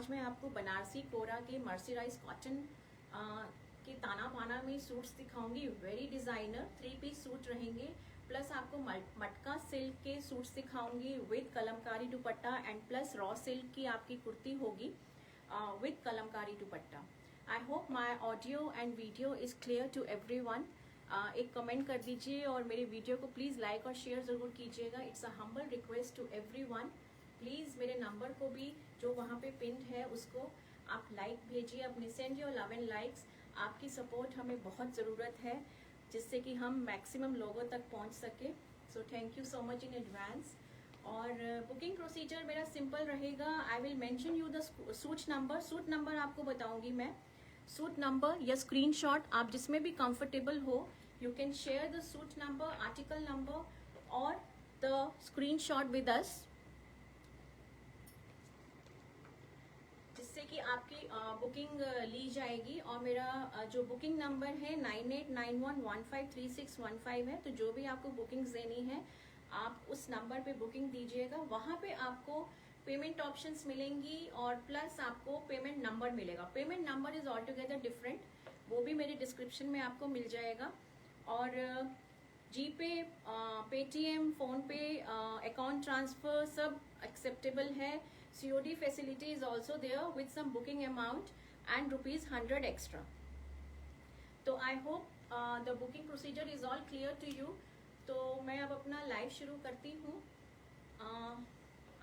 आज मैं आपको बनारसी कोरा के मर्सराइज कॉटन के ताना बाना में सूट्स दिखाऊंगी। वेरी डिजाइनर 3 पीस सूट रहेंगे, प्लस आपको मटका सिल्क के सूट्स दिखाऊंगी with Kalamkari dupatta and plus raw silk की आपकी कुर्ती होगी with Kalamkari dupatta. I hope my audio and video is clear to everyone. एक कमेंट कर दीजिए और मेरे वीडियो को प्लीज लाइक और शेयर जरूर कीजिएगा। It's a humble request to everyone. Please मेरे नंबर को भी जो वहाँ पे पिंड है उसको आप लाइक भेजिए अपने, send your love and likes. आपकी सपोर्ट हमें बहुत ज़रूरत है जिससे कि हम मैक्सिमम लोगों तक पहुँच सके। सो thank you so much in advance. और बुकिंग प्रोसीजर मेरा सिंपल रहेगा। I will mention you the suit number. Suit number आपको बताऊंगी मैं। सूट नंबर या स्क्रीनशॉट आप जिसमें भी कंफर्टेबल हो, you can share the suit number, article number और द स्क्रीनशॉट विद अस, जिससे कि आपकी बुकिंग ली जाएगी। और मेरा जो बुकिंग नंबर है 9891153615 है। तो जो भी आपको बुकिंग्स देनी है आप उस नंबर पे बुकिंग दीजिएगा। वहां पे आपको पेमेंट ऑप्शंस मिलेंगी और प्लस आपको पेमेंट नंबर मिलेगा। Payment number is all together different, वो भी मेरे डिस्क्रिप्शन में आपको मिल जाएगा। और जीपे, पेटीएम, फोन पे, अकाउंट ट्रांसफर सब एक्सेप्टेबल है। COD facility is also there with some booking amount and ₹100 extra. तो I hope the booking procedure is all clear to you. तो मैं अब अपना लाइव शुरू करती हूँ।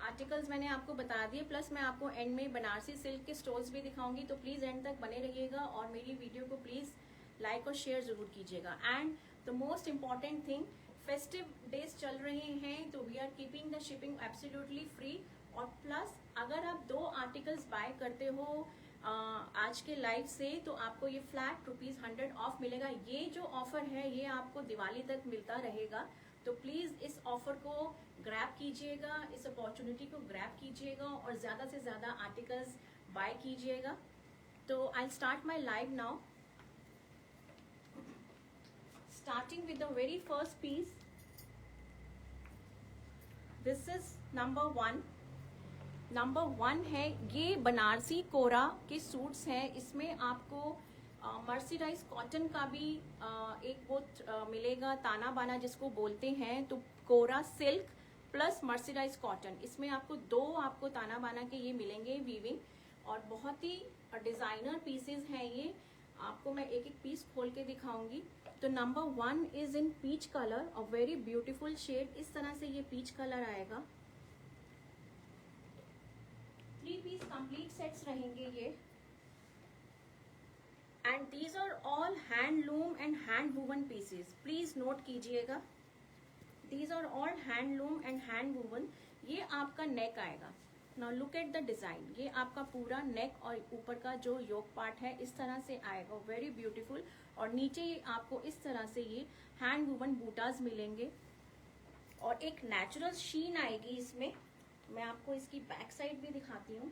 आर्टिकल्स मैंने आपको बता दिए, प्लस मैं आपको एंड में बनारसी सिल्क के स्टोल्स भी दिखाऊंगी। तो प्लीज एंड तक बने रहिएगा और मेरी वीडियो को प्लीज लाइक और शेयर जरूर कीजिएगा। And the most important thing, festive days चल रहे हैं तो we are keeping the shipping absolutely free. और प्लस अगर आप 2 आर्टिकल्स बाय करते हो आज के लाइव से तो आपको ये फ्लैट ₹100 ऑफ मिलेगा। ये जो ऑफर है ये आपको दिवाली तक मिलता रहेगा। तो प्लीज इस ऑफर को ग्रैब कीजिएगा, इस अपॉर्चुनिटी को ग्रैब कीजिएगा और ज्यादा से ज्यादा आर्टिकल्स बाय कीजिएगा। तो I start my live now, starting with the very first piece. This is number 1। Number 1 है ये बनारसी कोरा के सूट्स हैं। इसमें आपको मर्सराइज कॉटन का भी एक वो मिलेगा, ताना बाना जिसको बोलते हैं। तो कोरा सिल्क प्लस मर्सराइज कॉटन, इसमें आपको 2 आपको ताना बाना के ये मिलेंगे वीविंग। और बहुत ही डिजाइनर पीसेस हैं ये। आपको मैं एक एक पीस खोल के दिखाऊंगी। तो number 1 is in peach colour, a very beautiful shade. इस तरह से ये पीच कलर आएगा। 3 पीस कंप्लीट सेट्स रहेंगे ये। And these are all handloom and hand woven pieces, please note कीजिएगा। These are all handloom and hand woven. ये आपका नेक आएगा। Now look at the design. ये आपका पूरा नेक और ऊपर का जो योक पार्ट है इस तरह से आएगा, वेरी ब्यूटीफुल। और नीचे आपको इस तरह से ये हैंड वूवन बूटाज मिलेंगे और एक नेचुरल शीन आएगी इसमें। मैं आपको इसकी बैक साइड भी दिखाती हूँ।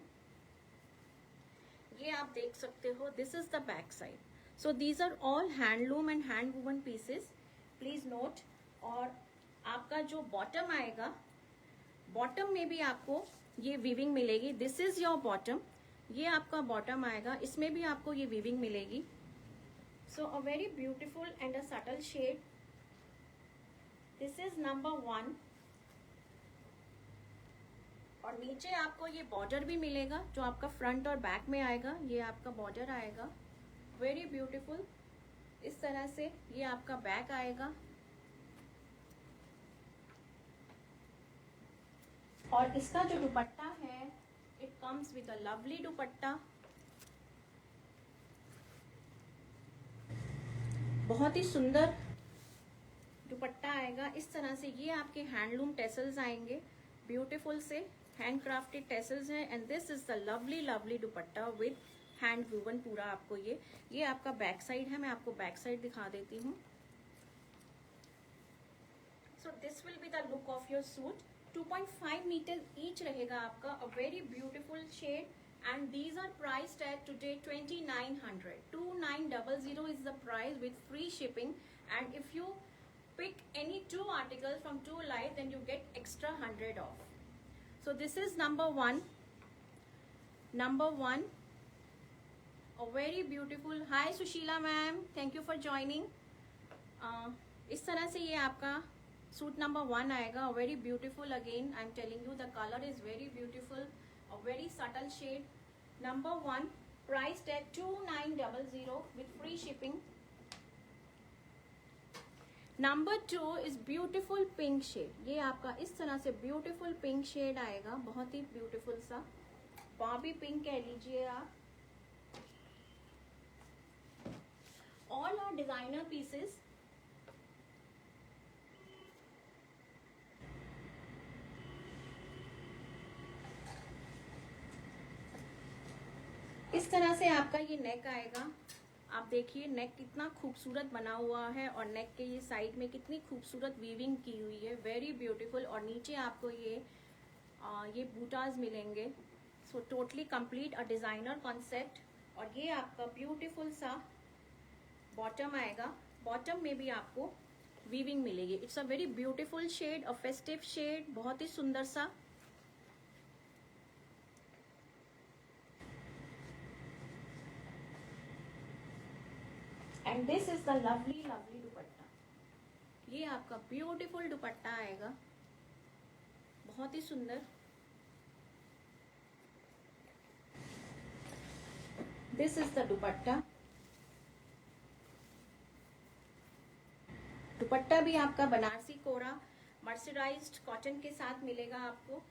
ये आप देख सकते हो, this is the back side. So these are all handloom and hand woven pieces, please note. और आपका जो बॉटम आएगा, बॉटम में भी आपको ये वीविंग मिलेगी। This is your bottom. ये आपका बॉटम आएगा, इसमें भी आपको ये वीविंग मिलेगी। So a very beautiful and a subtle shade. This is number 1। और नीचे आपको ये बॉर्डर भी मिलेगा जो आपका फ्रंट और बैक में आएगा। ये आपका बॉर्डर आएगा, वेरी ब्यूटीफुल। इस तरह से ये आपका बैक आएगा। और इसका जो दुपट्टा है, it comes with a lovely दुपट्टा। बहुत ही सुंदर दुपट्टा आएगा इस तरह से। ये आपके हैंडलूम टेसल्स आएंगे, ब्यूटीफुल से हैंड क्राफ्टेड टेसल्स हैं। And this is the lovely lovely dupatta with hand woven पूरा आपको। ये आपका बैक साइड है। मैं आपको बैक साइड दिखा देती हूँ। So this will be the look of your suit. 2.5 metre each रहेगा आपका, a very beautiful shade. And these are priced at today 2900। 2900 is the price with free shipping. And if you pick any 2 articles from 2 live, then you get extra 100 off. So this is number 1. Number 1, a very beautiful, hi Sushila ma'am, thank you for joining. इस तरह से ये आपका suit number 1 आएगा, very beautiful, again I am telling you the colour is very beautiful, a very subtle shade. Number 1 price at 2900 with free shipping. Number 2 is beautiful pink shade, ये आपका इस तरह से ब्यूटीफुल पिंक शेड आएगा, बहुत ही beautiful सा Bobby pink कह लीजिए आप। All are designer pieces. इस तरह से आपका ये नेक आएगा, आप देखिए नेक कितना खूबसूरत बना हुआ है और नेक के ये साइड में कितनी खूबसूरत वीविंग की हुई है, वेरी ब्यूटीफुल। और नीचे आपको ये बूटाज मिलेंगे, so totally complete a designer concept. और ये आपका ब्यूटीफुल सा बॉटम आएगा, बॉटम में भी आपको वीविंग मिलेगी। It's a very beautiful shade, a festive shade, बहुत ही सुंदर सा। And this is the lovely lovely dupatta, ये आपका ब्यूटीफुल दुपट्टा आएगा, बहुत ही सुंदर। This is the dupatta, dupatta भी आपका बनारसी कोरा मर्सराइज्ड कॉटन के साथ मिलेगा आपको।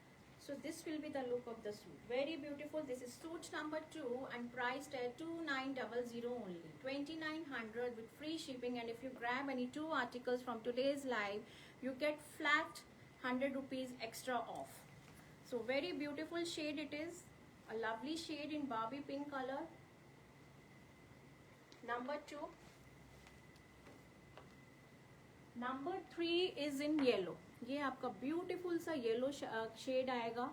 So this will be the look of the suit, very beautiful. This is suit number 2 and priced at 2900 only, 2900 with free shipping. And if you grab any 2 articles from today's live, you get flat 100 rupees extra off. So very beautiful shade it is, a lovely shade in Barbie pink color. Number 2. Number 3 is in yellow, ये आपका beautiful सा yellow shade आएगा।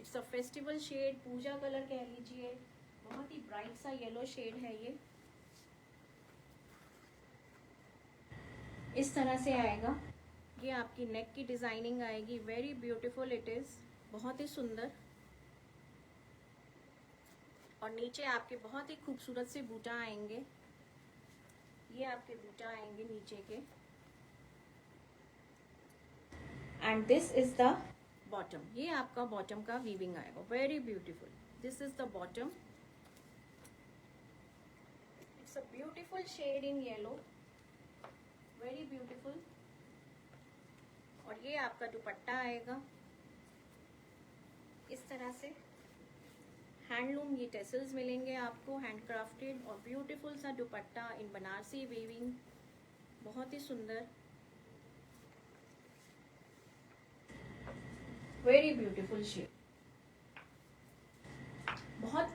It's a festival shade, puja colour कह लीजिए, बहुत ही bright सा yellow shade है ये। इस तरह से आएगा, ये आपकी नेक की डिजाइनिंग आएगी, वेरी ब्यूटीफुल इट इज, बहुत ही सुंदर। और नीचे आपके बहुत ही खूबसूरत से बूटा आएंगे, ये आपके बूटा आएंगे नीचे के। And this is the bottom, ये आपका बॉटम का वीविंग आएगा, very beautiful. This is the bottom, it's a beautiful shade in yellow, very beautiful. और ये आपका दुपट्टा आएगा इस तरह से, हैंडलूम ये टेसल्स मिलेंगे आपको, हैंडक्राफ्टेड और ब्यूटीफुल सा दुपट्टा इन बनारसी वीविंग, बहुत ही सुंदर, वेरी ब्यूटीफुल शेड। बहुत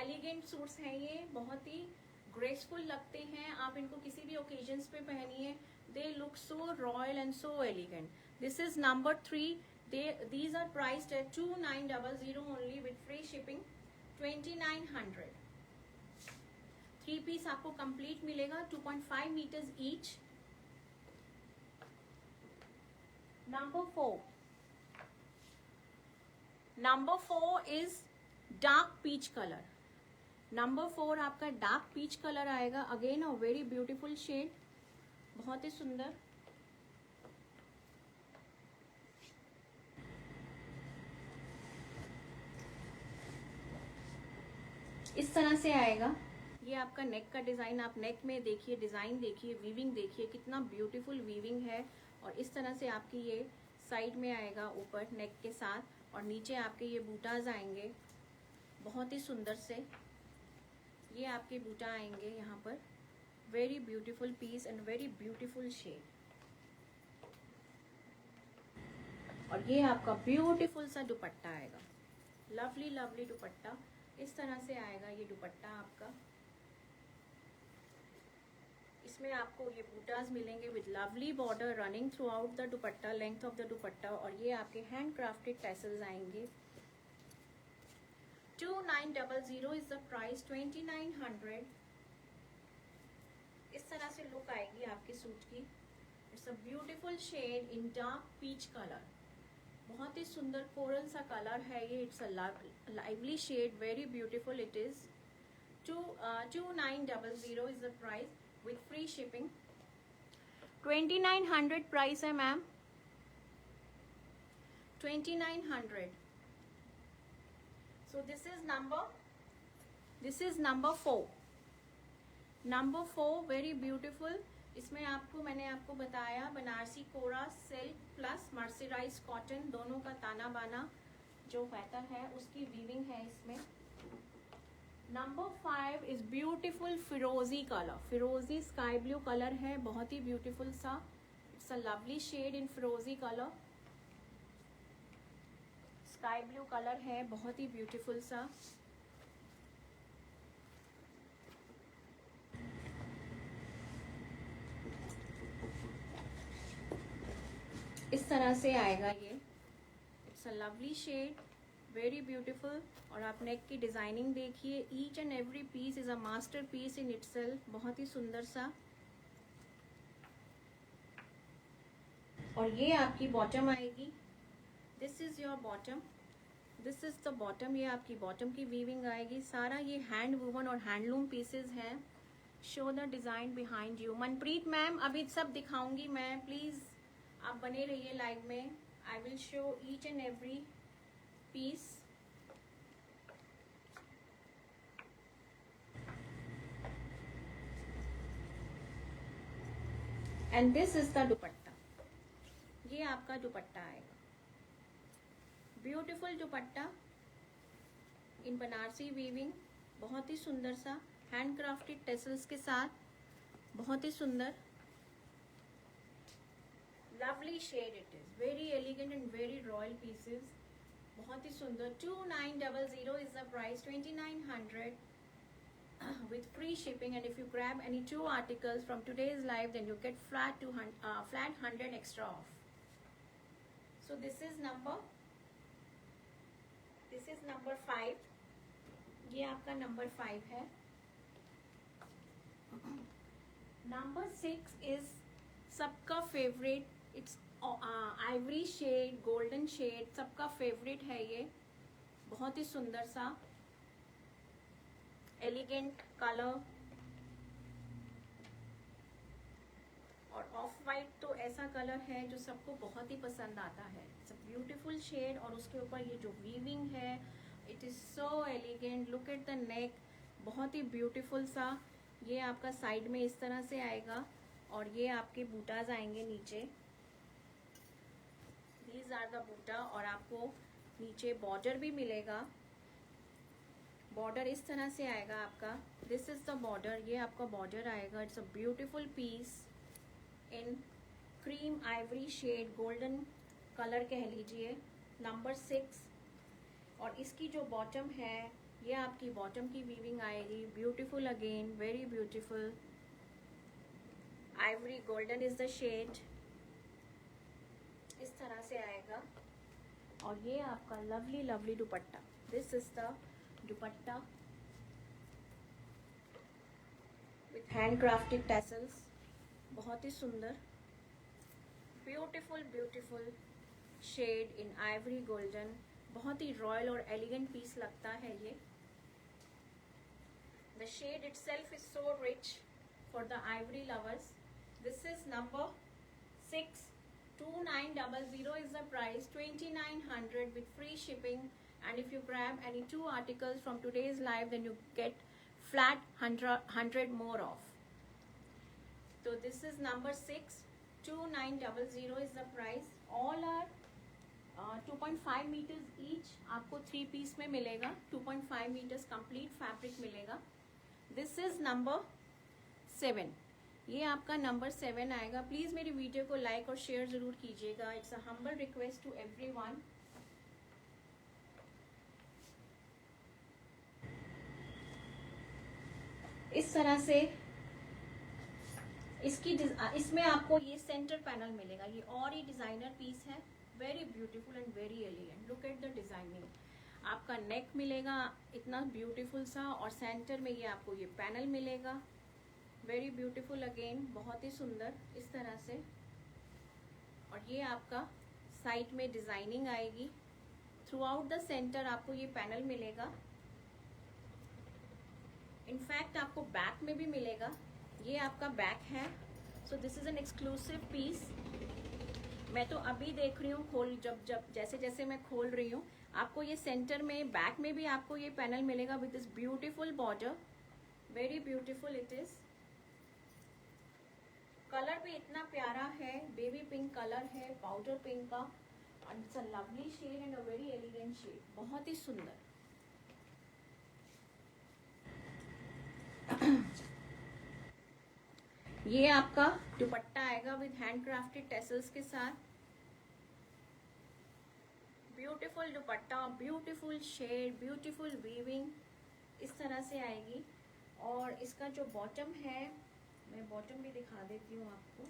एलिगेंट सूट्स हैं ये, बहुत ही ग्रेसफुल लगते हैं, आप इनको किसी भी ओकेजन्स पे पहनिए, they look so royal and so elegant. This is number 3, these are priced at 2900 only with free shipping, 2900। 3 piece आपको कंप्लीट मिलेगा, 2.5 metres each. Number 4, number 4 is dark peach colour. Number 4 आपका डार्क पीच कलर आएगा, again a very beautiful shade, बहुत ही सुंदर। इस तरह से आएगा, ये आपका नेक का डिजाइन, आप नेक में देखिए, डिजाइन देखिए, वीविंग देखिए, कितना ब्यूटीफुल वीविंग है। और इस तरह से आपकी ये साइड में आएगा ऊपर नेक के साथ, और नीचे आपके ये बूटाज आएंगे बहुत ही सुंदर से, ये आपके बूटा आएंगे यहाँ पर, very beautiful piece and very beautiful shade. और ये आपका ब्यूटीफुल सा दुपट्टा आएगा, लवली लवली दुपट्टा, इस तरह से आएगा ये दुपट्टा आपका। इसमें आपको ये बूटाज मिलेंगे with lovely border running through out the dupatta, length of the दुपट्टा, और ये आपके हैंड क्राफ्टेड टैसल्स आएंगे। 2900 इज द प्राइस, 2900। इस तरह से लुक आएगी आपके सूट की। It's a beautiful shade in dark peach colour, बहुत ही सुंदर कोरल सा कलर है ये, इट्स अ लाइवली शेड, वेरी ब्यूटीफुल इट इज। 2900 is the price with free shipping. 2900 price है ma'am, 2900। So this is number 4। Number 4 very beautiful. इसमें आपको मैंने आपको बताया बनारसी कोरा सिल्क प्लस मर्सराइज कॉटन दोनों का ताना बाना जो पैटर्न है उसकी वीविंग है इसमें। नंबर 5 इज ब्यूटीफुल फिरोजी कलर, फिरोजी स्काई ब्लू कलर है, बहुत ही ब्यूटीफुल सा, इट्स अ लवली शेड इन फिरोजी कलर, स्काई ब्लू कलर है, बहुत ही ब्यूटीफुल सा। इस तरह से आएगा ये, it's a lovely shade, very beautiful. और आप नेक की डिजाइनिंग देखिए, each and every piece is a masterpiece in itself, बहुत ही सुंदर सा। और ये आपकी बॉटम आएगी, this is your bottom, this is the bottom, ये आपकी बॉटम की वीविंग आएगी। सारा ये हैंड वूवन और हैंडलूम पीसेज हैं। Show the design behind you. Manpreet ma'am अभी सब दिखाऊंगी मैं, प्लीज आप बने रहिए लाइव में। I will show each and every piece. And this is the dupatta, ये आपका दुपट्टा आएगा, beautiful dupatta in Banarasi weaving, बहुत ही सुंदर सा हैंड क्राफ्टेड टेसल्स के साथ, बहुत ही सुंदर lovely shade it is, very elegant and very royal pieces, बहुत ही सुंदर। 2900 is the price, 2900 with free shipping, and if you grab any 2 articles from today's live then you get flat 100 extra off. So this is number 5, ये आपका number 5 है। Number 6 is सबका favourite, it's ivory shade, golden shade, सबका favourite है ये, बहुत ही सुंदर सा एलिगेंट कलर। और ऑफ वाइट तो ऐसा कलर है जो सबको बहुत ही पसंद आता है, इट्स अ ब्यूटीफुल शेड। और उसके ऊपर ये जो वीविंग है, it is so elegant, look at the neck, बहुत ही ब्यूटीफुल सा। ये आपका साइड में इस तरह से आएगा और ये आपके बूटाज आएंगे नीचे, दीज आर द बूटा। और आपको नीचे बॉर्डर भी मिलेगा, बॉर्डर इस तरह से आएगा आपका, दिस इज द बॉर्डर, ये आपका बॉर्डर आएगा। It's a beautiful piece in cream ivory shade, golden colour कह लीजिए, नंबर 6। और इसकी जो बॉटम है, ये आपकी बॉटम की वीविंग आएगी, beautiful again, very beautiful, ivory golden is the shade, इस तरह से आएगा। और ये आपका lovely lovely dupatta, this is the dupatta with handcrafted tassels, बहुत ही सुंदर, beautiful beautiful shade in ivory golden, बहुत ही रॉयल और एलिगेंट पीस लगता है ये। The shade itself is so rich for the ivory lovers. This is number 6, 2900 is the price, 2900 with free shipping, and if you grab any 2 articles from today's live then you get flat 100 more off. So this is number 6, 2900 is the price. All are 2.5 meters each, आपको 3 piece में मिलेगा, 2.5 meters complete fabric मिलेगा। This is number 7, ये आपका number 7 आएगा। Please मेरी video को like और शेयर जरूर कीजिएगा, it's a humble request to everyone. इस तरह से इसमें आपको ये सेंटर पैनल मिलेगा, ये और ही डिजाइनर पीस है, very beautiful and very elegant, look at the designing. आपका नेक मिलेगा इतना ब्यूटीफुल सा, और सेंटर में ये आपको ये पैनल मिलेगा, वेरी ब्यूटीफुल अगेन, बहुत ही सुंदर इस तरह से। और ये आपका साइड में डिजाइनिंग आएगी। थ्रू आउट द सेंटर आपको ये पैनल मिलेगा। इनफैक्ट आपको बैक में भी मिलेगा। ये आपका बैक है। So this is an exclusive piece. मैं तो अभी देख रही हूँ खोल, जब जैसे जैसे मैं खोल रही हूँ आपको ये सेंटर में, बैक में भी आपको ये पैनल मिलेगा with this beautiful border. Very beautiful it is. Colour भी इतना प्यारा है, बेबी पिंक कलर है, पाउडर पिंक का। It's a lovely shade and a very elegant shade, बहुत ही सुंदर। ये आपका दुपट्टा आएगा विद हैंडक्राफ्टेड टेसल्स के साथ। Beautiful dupatta, beautiful shade, beautiful weaving इस तरह से आएगी। और इसका जो बॉटम है, मैं बॉटम भी दिखा देती हूँ आपको।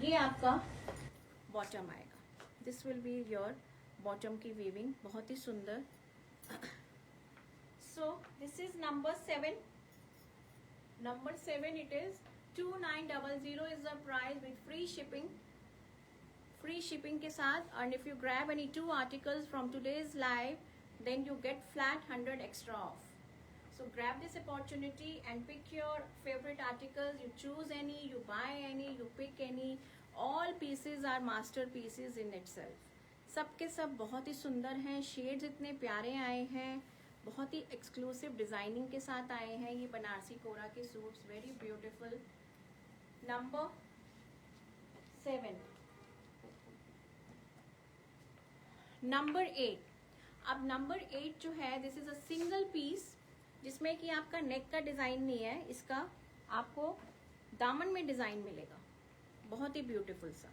ये आपका बॉटम आएगा। This will be your bottom की वीविंग, बहुत ही सुंदर। सो this is number 7। Number 7 it इज 2900 is the price with free shipping. Free shipping के साथ। And if you grab any 2 articles from today's live, then you get flat 100 extra off. So grab this opportunity and pick your favorite articles. You choose any, you buy any, you pick any. All pieces are masterpieces in itself. सब के सब बहुत ही सुंदर हैं। Shades इतने प्यारे आए हैं, बहुत ही एक्सक्लूसिव डिजाइनिंग के साथ आए हैं ये बनारसी कोरा के suits. Very beautiful. Number 7। Number 8। अब नंबर 8 जो है, this is a single piece जिसमें कि आपका नेक का डिजाइन नहीं है, इसका आपको दामन में डिजाइन मिलेगा, बहुत ही ब्यूटीफुल सा।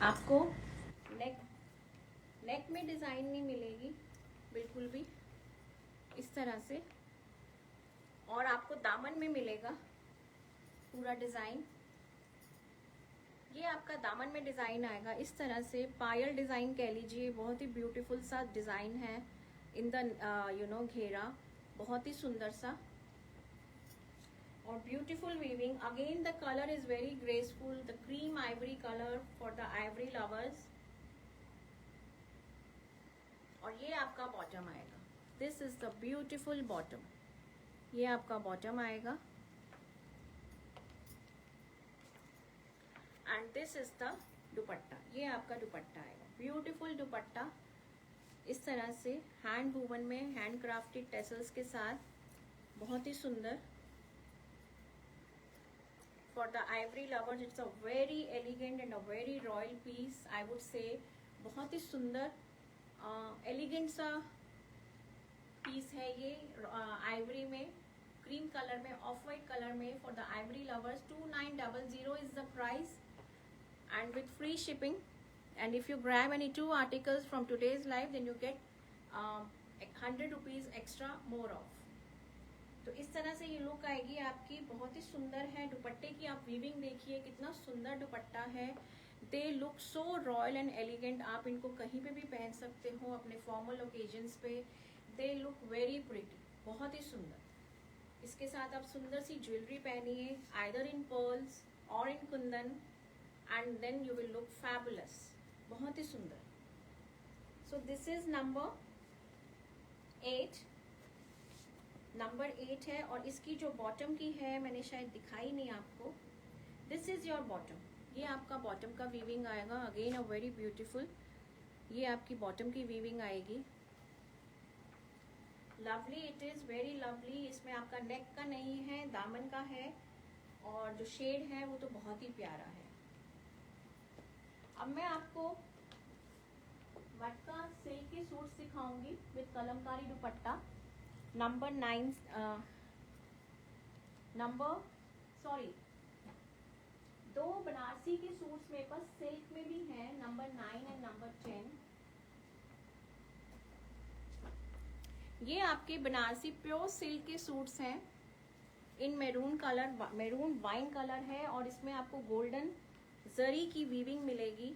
आपको नेक में डिजाइन नहीं मिलेगी बिल्कुल भी इस तरह से, और आपको दामन में मिलेगा पूरा डिजाइन। ये आपका दामन में डिजाइन आएगा इस तरह से, पायल डिजाइन कह लीजिए, बहुत ही ब्यूटीफुल सा डिजाइन है इन द घेरा, बहुत ही सुंदर सा और beautiful weaving. Again the colour is very graceful, the cream Ivory colour for the ivory lovers. और ये आपका बॉटम आएगा। This is the beautiful bottom. ये आपका बॉटम आएगा and this is the dupatta. ये आपका दुपट्टा आएगा, ब्यूटीफुल दुपट्टा इस तरह से, हैंड वूवन में हैंड क्राफ्टेड टेसल्स के साथ, बहुत ही सुंदर। For the ivory lovers it's a very elegant and a very royal piece I would say. बहुत ही सुंदर एलिगेंट सा पीस है ये, आइवरी में, क्रीम कलर में, ऑफ वाइट कलर में। For the ivory lovers 2900 is the price and with free shipping. And if you grab any 2 articles from today's live, then you get 100 rupees extra more off. तो इस तरह से ये look आएगी आपकी, बहुत ही सुंदर है। दुपट्टे की आप वीविंग देखिए, कितना सुंदर दुपट्टा है। They look so royal and elegant. आप इनको कहीं पे भी पहन सकते हो, अपने फॉर्मल ओकेजन्स पे। दे लुक वेरी प्रिटी, बहुत ही सुंदर। इसके साथ आप सुंदर सी ज्वेलरी पहनिए, आइदर इन पर्ल्स और इन Kundan, and then you will look fabulous, बहुत ही सुंदर। So this is number 8। Number 8 है और इसकी जो बॉटम की है मैंने शायद दिखाई नहीं आपको। This is your bottom. ये आपका बॉटम का वीविंग आएगा। अगेन अ वेरी ब्यूटीफुल, ये आपकी बॉटम की वीविंग आएगी। Lovely, it is very lovely. इसमें आपका नेक का नहीं है, दामन का है, और जो शेड है वो तो बहुत ही प्यारा है। अब मैं आपको मटका सिल्क के सूट सिखाऊंगी विद कलमकारी दुपट्टा। नंबर 9, दो बनारसी के सूट्स मेरे पास सिल्क में भी हैं, नंबर 9 एंड नंबर 10। ये आपके बनारसी प्योर सिल्क के सूट्स हैं in maroon colour, maroon wine colour है, और इसमें आपको गोल्डन जरी की वीविंग मिलेगी।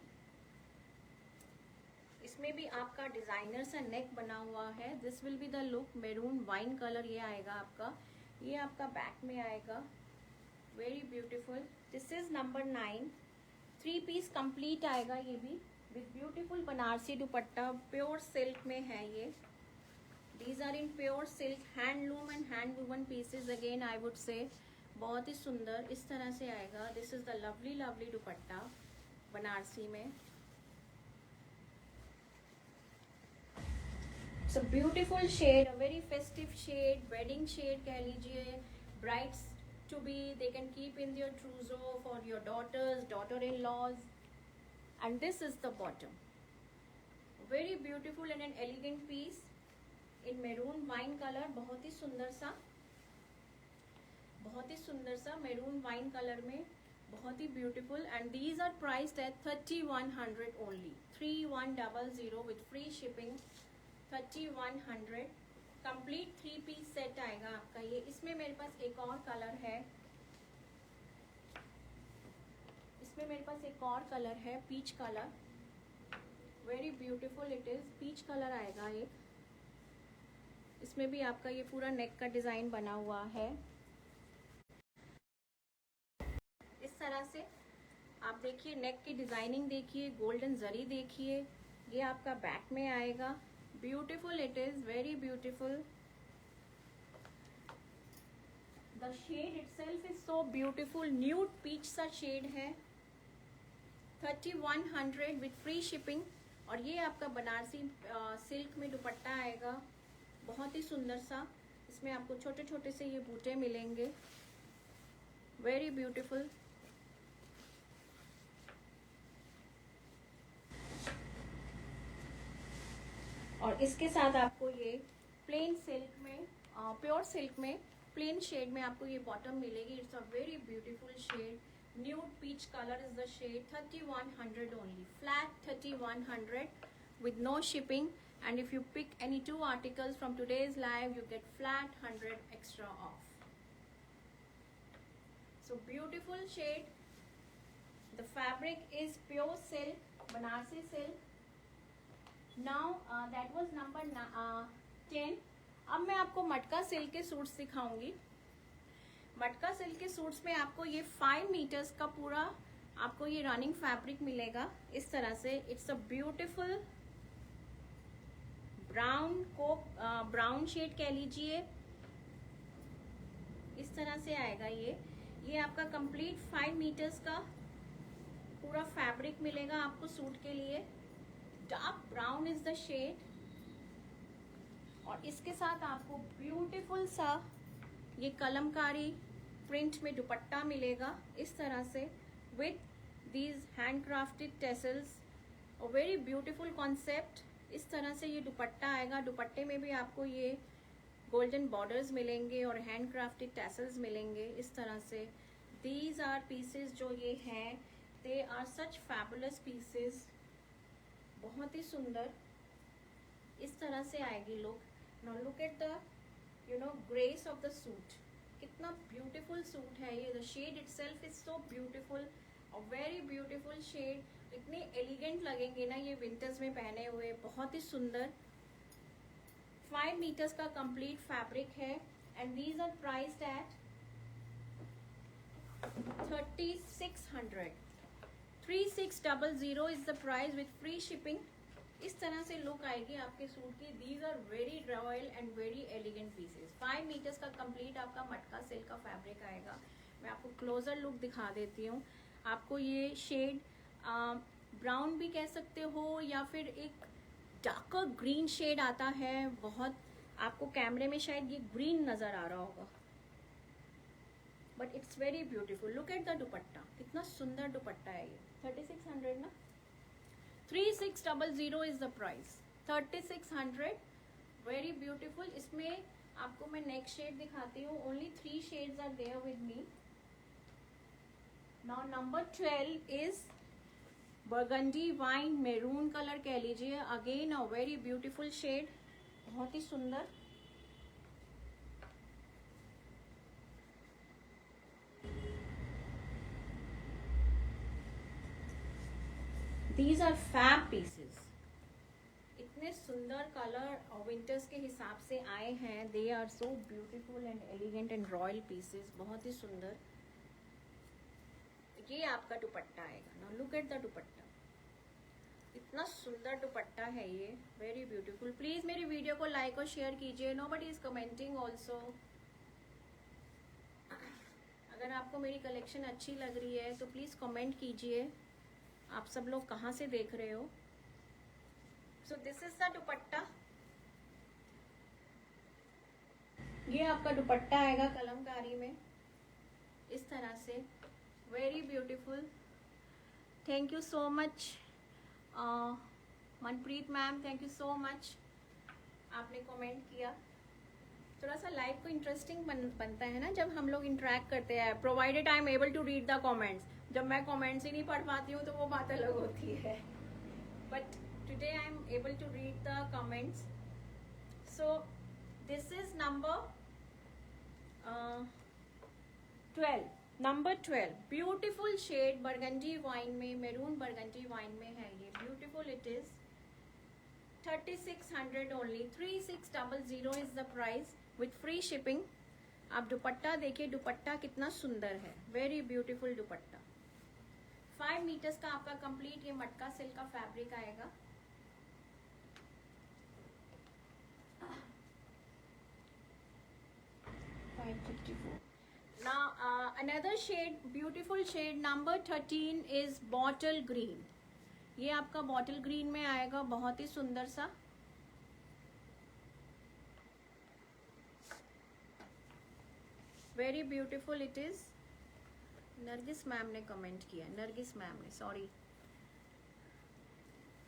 इसमें भी आपका डिजाइनर सा नेक बना हुआ है. This will be the look. Maroon wine colour ये आएगा आपका. ये आपका बैक में आएगा. Very beautiful. This is number 9. 3 piece complete आएगा ये भी with beautiful Banarasi dupatta. Pure silk में है ये. These are in pure silk, handloom and hand woven pieces. Again I would say बहुत ही सुंदर इस तरह से आएगा. This is the lovely lovely दुपट्टा बनारसी में. It's a beautiful shade, a very festive shade, wedding shade कह लीजिए. Brides to be, they can keep in their trousseau for your daughters, daughter-in-laws. And this is the bottom. Very beautiful and an elegant piece. In maroon wine colour. बहुत ही सुंदर सा maroon wine colour में. बहुत ही beautiful. And these are priced at 3100 only. 3100 with free shipping. 3100 complete 3 piece set आएगा आपका ये. इसमें मेरे पास एक और कलर है. Peach colour. Very beautiful it is. Peach colour आएगा ये. इसमें भी आपका ये पूरा नेक का डिजाइन बना हुआ है. इस तरह से आप देखिए. नेक की डिजाइनिंग देखिए. गोल्डन जरी देखिए. ये आपका बैक में आएगा. Beautiful it is. Very beautiful. The shade itself is so beautiful. Nude peach सा शेड है. 3100 विथ फ्री शिपिंग. और ये आपका बनारसी सिल्क में दुपट्टा आएगा. बहुत ही सुंदर सा. इसमें आपको छोटे छोटे से ये बूटे मिलेंगे. Very beautiful. और इसके साथ आपको ये प्लेन सिल्क में, प्योर सिल्क में प्लेन शेड में आपको ये बॉटम मिलेगी. It's a very beautiful shade. Nude peach colour is the shade. 3100 only. Flat 3100 with no shipping. And if you pick any 2 articles from today's live, you get flat 100 extra off. So beautiful shade. The fabric is pure silk, Banarsi silk. Now that was number 10. अब मैं आपको मटका silk के suits दिखाऊंगी. मटका silk के suits में आपको ये 5 मीटर्स का पूरा आपको ये रनिंग फैब्रिक मिलेगा इस तरह से. It's a beautiful brown shade कह लीजिए. इस तरह से आएगा ये आपका कंप्लीट 5 मीटर्स का पूरा फैब्रिक मिलेगा आपको सूट के लिए. Dark brown is the shade. और इसके साथ आपको ब्यूटीफुल सा ये कलमकारी प्रिंट में दुपट्टा मिलेगा इस तरह से विथ दीज हैंडक्राफ्टेड टेसल्स. और वेरी ब्यूटीफुल कॉन्सेप्ट. इस तरह से ये दुपट्टा आएगा. दुपट्टे में भी आपको ये गोल्डन बॉर्डर्स मिलेंगे और हैंडक्राफ्टेड टैसल्स मिलेंगे इस तरह से. दीज आर पीसेस जो ये हैं, they are such fabulous pieces. बहुत ही सुंदर इस तरह से आएगी look. Now look at the grace of the suit. कितना ब्यूटीफुल सूट है ये. The shade itself is so beautiful. और वेरी ब्यूटीफुल शेड. इतने एलिगेंट लगेंगे ना ये विंटर्स में पहने हुए. बहुत ही सुंदर. 5 मीटर्स का कंप्लीट फैब्रिक है. And these are priced at 3600. 3600 is the price with free shipping. इस तरह से लुक आएगी आपके सूट की. These are very royal and very elegant pieces. 5 metres का कंप्लीट आपका मटका सिल्क का फैब्रिक आएगा. मैं आपको क्लोजर लुक दिखा देती हूँ. आपको ये शेड ब्राउन भी कह सकते हो या फिर एक डार्कर ग्रीन शेड आता है. बहुत आपको कैमरे में शायद ये ग्रीन नजर आ रहा होगा, but it's very beautiful. Look at the dupatta. कितना सुंदर दुपट्टा है ये. 3600 ना. 3600 is the price. 3600. Very beautiful. इसमें आपको मैं नेक्स्ट शेड दिखाती हूँ. Only 3 shades are there with me. Now number 12 is burgundy wine maroon colour कह लीजिए. Again a very beautiful shade. बहुत ही सुंदर. These are fab pieces. सुंदर कलर विंटर्स के हिसाब से आए हैं। They are so beautiful and elegant and royal pieces, बहुत ही सुंदर। ये आपका दुपट्टा आएगा ना, लुक एट द दुपट्टा, इतना सुंदर दुपट्टा है ये, वेरी ब्यूटीफुल। प्लीज मेरी वीडियो को लाइक और शेयर कीजिए। Nobody is commenting also. अगर आपको मेरी कलेक्शन अच्छी लग रही है तो प्लीज कमेंट कीजिए। आप सब लोग कहाँ से देख रहे हो? सो दिस इज द दुपट्टा। ये आपका दुपट्टा आएगा कलमकारी में इस तरह से, very beautiful. Thank you so much Manpreet ma'am, thank you so much, आपने कमेंट किया। थोड़ा सा लाइव को इंटरेस्टिंग बनता है ना जब हम लोग इंटरेक्ट करते हैं, provided I am able to read the comments. जब मैं कमेंट्स ही नहीं पढ़ पाती हूँ तो वो बात अलग होती है, but today I am able to read the comments. So this is number 12, number 12, beautiful shade burgundy wine में, मेरून बरगंडी वाइन में है ये, beautiful it is. 3600 only, 3600 is the price with free shipping. आप दुपट्टा देखिए, दुपट्टा कितना सुंदर है, very beautiful दुपट्टा। 5 metres का आपका कंप्लीट ये मटका सिल्क का फैब्रिक आएगा। Now another shade, beautiful shade number 13 is bottle green। ये आपका बॉटल ग्रीन में आएगा, बहुत ही सुंदर सा। Very beautiful it is. Nargis ma'am ने कमेंट किया, नरगिस मैम ने, sorry,